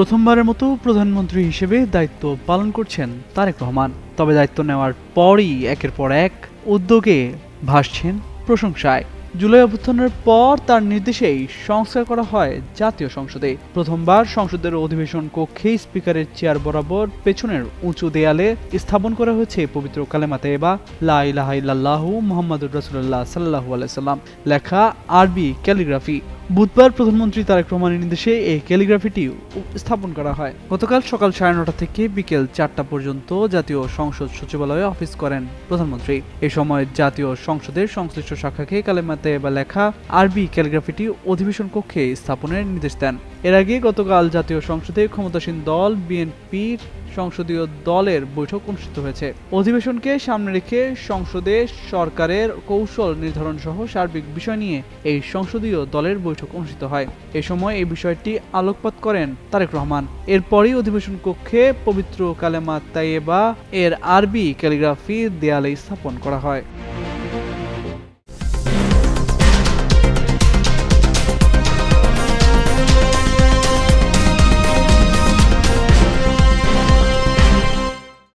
প্রথমবারের মতো প্রধানমন্ত্রী হিসেবে দায়িত্ব পালন করছেন তারেক রহমান। তবে দায়িত্ব নেওয়ার পরই একের পর এক উদ্যোগে ভাসছেন প্রশংসায়। জুলাই অভ্যুত্থানের পর তার নির্দেশেই সংস্কার করা হয় জাতীয় সংসদে। প্রথমবার সংসদের অধিবেশন কক্ষে স্পিকারের চেয়ার বরাবর পেছনের উঁচু দেয়ালে স্থাপন করা হয়েছে পবিত্র কালেমা তয়্যেবা লা ইলাহা ইল্লাল্লাহু মুহাম্মাদুর রাসূলুল্লাহ সাল্লাল্লাহু আলাইহি সাল্লাম লেখা আরবি ক্যালিগ্রাফি। বুধবার প্রধানমন্ত্রী তারেক রহমানের নির্দেশে এই ক্যালিগ্রাফিটি স্থাপন করা হয়। গতকাল সকাল 9:30 থেকে বিকেল 4টা পর্যন্ত জাতীয় সংসদ সচিবালয়ে অফিস করেন প্রধানমন্ত্রী। এ সময় জাতীয় সংসদের সংশ্লিষ্ট শাখাকে কালেমা তয়্যেবা লেখা আরবি ক্যালিগ্রাফিটি অধিবেশন কক্ষে স্থাপনের নির্দেশ দেন। এর আগে গতকাল জাতীয় সংসদে ক্ষমতাসীন দল বিএনপির সংসদীয় দলের বৈঠক অনুষ্ঠিত হয়েছে। অধিবেশনকে সামনে রেখে সংসদে সরকারের কৌশল নির্ধারণ সহ সার্বিক বিষয় নিয়ে এই সংসদীয় দলের বৈঠক অনুষ্ঠিত হয়। এ সময় এই বিষয়টি আলোকপাত করেন তারেক রহমান। এরপরই অধিবেশন কক্ষে পবিত্র কালেমা তয়্যেবা এর আরবি ক্যালিগ্রাফি দেয়ালে স্থাপন করা হয়।